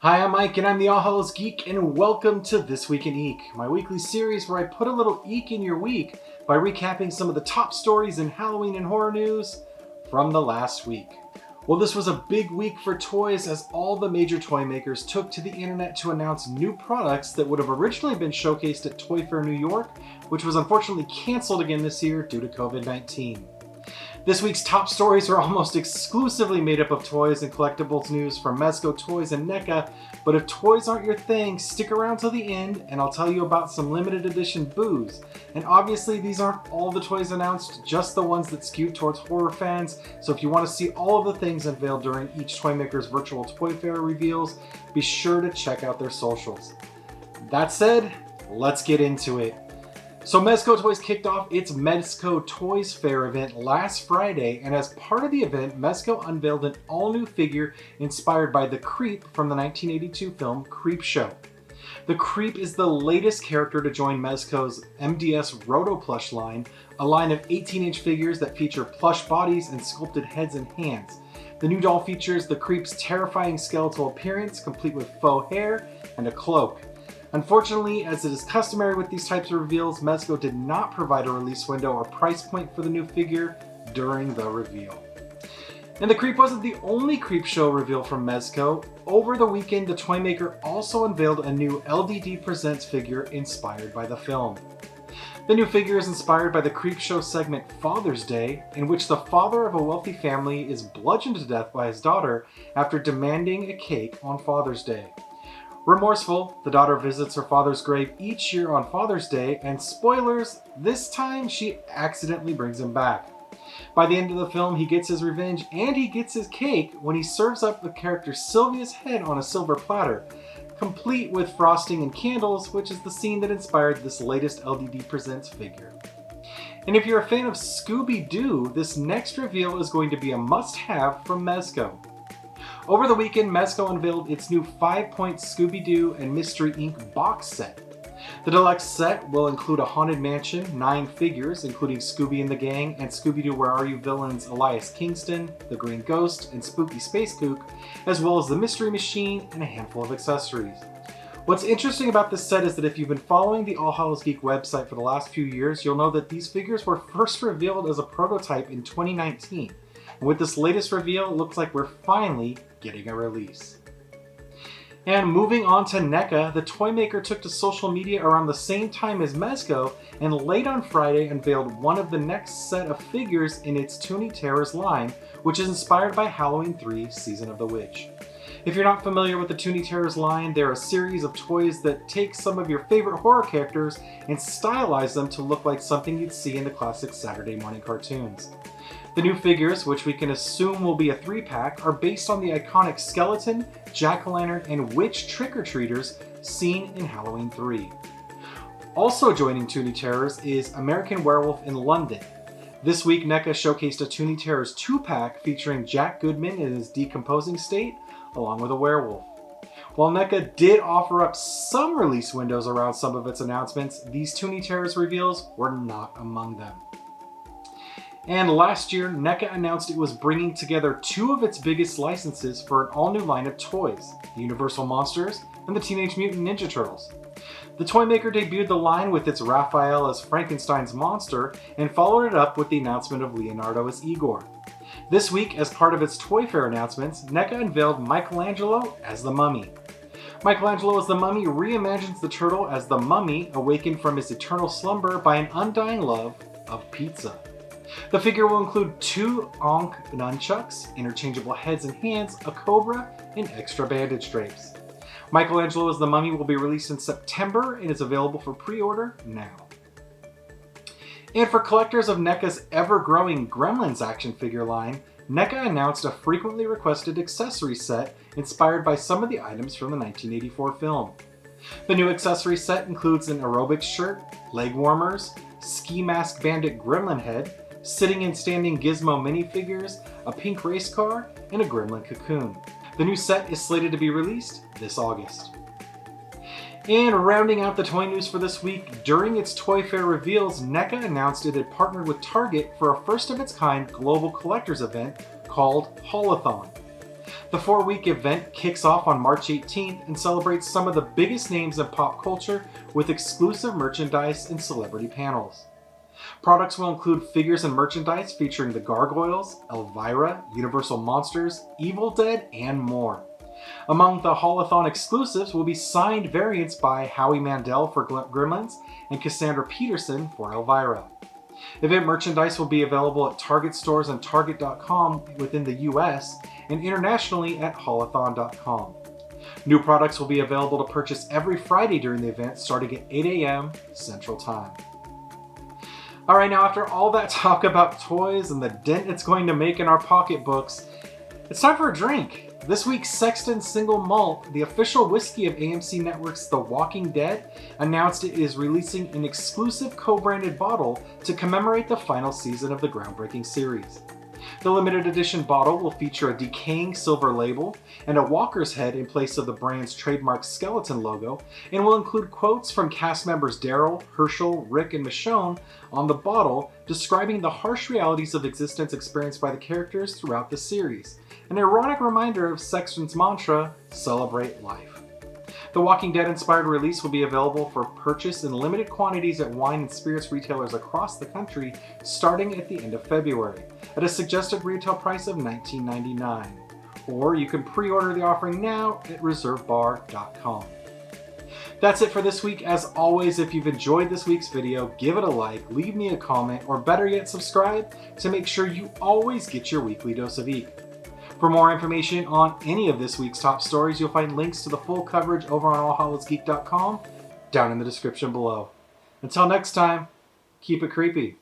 Hi, I'm Mike and I'm the All Hallows Geek, and welcome to This Week in Eek, my weekly series where I put a little eek in your week by recapping some of the top stories in Halloween and horror news from the last week. Well, this was a big week for toys as all the major toy makers took to the internet to announce new products that would have originally been showcased at Toy Fair New York, which was unfortunately canceled again this year due to COVID-19. This week's top stories are almost exclusively made up of toys and collectibles news from Mezco Toys and NECA, but if toys aren't your thing, stick around till the end and I'll tell you about some limited edition boos. And obviously these aren't all the toys announced, just the ones that skew towards horror fans, so if you want to see all of the things unveiled during each toy maker's virtual Toy Fair reveals, be sure to check out their socials. That said, let's get into it. So Mezco Toys kicked off its Mezco Toys Fair event last Friday, and as part of the event, Mezco unveiled an all-new figure inspired by the Creep from the 1982 film Creepshow. The Creep is the latest character to join Mezco's MDS Roto Plush line, a line of 18-inch figures that feature plush bodies and sculpted heads and hands. The new doll features the Creep's terrifying skeletal appearance, complete with faux hair and a cloak. Unfortunately, as it is customary with these types of reveals, Mezco did not provide a release window or price point for the new figure during the reveal. And the Creep wasn't the only Creepshow reveal from Mezco. Over the weekend, the toy maker also unveiled a new LDD Presents figure inspired by the film. The new figure is inspired by the Creepshow segment Father's Day, in which the father of a wealthy family is bludgeoned to death by his daughter after demanding a cake on Father's Day. Remorseful, the daughter visits her father's grave each year on Father's Day, and spoilers, this time she accidentally brings him back. By the end of the film, he gets his revenge and he gets his cake when he serves up the character Sylvia's head on a silver platter, complete with frosting and candles, which is the scene that inspired this latest LDD Presents figure. And if you're a fan of Scooby-Doo, this next reveal is going to be a must-have from Mezco. Over the weekend, Mezco unveiled its new 5-point Scooby-Doo and Mystery Inc. box set. The deluxe set will include a haunted mansion, 9 figures, including Scooby and the Gang, and Scooby-Doo Where Are You villains Elias Kingston, the Green Ghost, and Spooky Space Kook, as well as the Mystery Machine and a handful of accessories. What's interesting about this set is that if you've been following the All Hallows Geek website for the last few years, you'll know that these figures were first revealed as a prototype in 2019. And with this latest reveal, it looks like we're finally getting a release. And moving on to NECA, the toy maker took to social media around the same time as Mezco and late on Friday unveiled one of the next set of figures in its Toony Terrors line, which is inspired by Halloween 3 Season of the Witch. If you're not familiar with the Toony Terrors line, they're a series of toys that take some of your favorite horror characters and stylize them to look like something you'd see in the classic Saturday morning cartoons. The new figures, which we can assume will be a 3-pack, are based on the iconic skeleton, jack-o'-lantern, and witch trick-or-treaters seen in Halloween 3. Also joining Toony Terrors is American Werewolf in London. This week, NECA showcased a Toony Terrors 2-pack featuring Jack Goodman in his decomposing state, along with a werewolf. While NECA did offer up some release windows around some of its announcements, these Toony Terrors reveals were not among them. And last year, NECA announced it was bringing together 2 of its biggest licenses for an all-new line of toys, the Universal Monsters and the Teenage Mutant Ninja Turtles. The toy maker debuted the line with its Raphael as Frankenstein's monster and followed it up with the announcement of Leonardo as Igor. This week, as part of its Toy Fair announcements, NECA unveiled Michelangelo as the Mummy. Michelangelo as the Mummy reimagines the turtle as the Mummy awakened from his eternal slumber by an undying love of pizza. The figure will include 2 Ankh nunchucks, interchangeable heads and hands, a cobra, and extra bandage drapes. Michelangelo as the Mummy will be released in September and is available for pre-order now. And for collectors of NECA's ever-growing Gremlins action figure line, NECA announced a frequently requested accessory set inspired by some of the items from the 1984 film. The new accessory set includes an aerobics shirt, leg warmers, ski mask bandit gremlin head, sitting and standing gizmo minifigures, a pink race car, and a gremlin cocoon. The new set is slated to be released this August. And rounding out the toy news for this week, during its Toy Fair reveals, NECA announced it had partnered with Target for a first-of-its-kind global collectors event called Haulathon. The 4-week event kicks off on March 18th and celebrates some of the biggest names in pop culture with exclusive merchandise and celebrity panels. Products will include figures and merchandise featuring the Gargoyles, Elvira, Universal Monsters, Evil Dead, and more. Among the Haulathon exclusives will be signed variants by Howie Mandel for Gremlins and Cassandra Peterson for Elvira. Event merchandise will be available at Target stores and Target.com within the US and internationally at haulathon.com. New products will be available to purchase every Friday during the event starting at 8 a.m. Central Time. Alright, now after all that talk about toys and the dent it's going to make in our pocketbooks, it's time for a drink. This week's Sexton Single Malt, the official whiskey of AMC Network's The Walking Dead, announced it is releasing an exclusive co-branded bottle to commemorate the final season of the groundbreaking series. The limited edition bottle will feature a decaying silver label and a walker's head in place of the brand's trademark skeleton logo, and will include quotes from cast members Daryl, Herschel, Rick, and Michonne on the bottle describing the harsh realities of existence experienced by the characters throughout the series. An ironic reminder of Sexton's mantra, celebrate life. The Walking Dead inspired release will be available for purchase in limited quantities at wine and spirits retailers across the country starting at the end of February at a suggested retail price of $19.99. Or you can pre-order the offering now at reservebar.com. That's it for this week. As always, if you've enjoyed this week's video, give it a like, leave me a comment, or better yet, subscribe to make sure you always get your weekly dose of Geek. For more information on any of this week's top stories, you'll find links to the full coverage over on allhallows.geek.com down in the description below. Until next time, keep it creepy.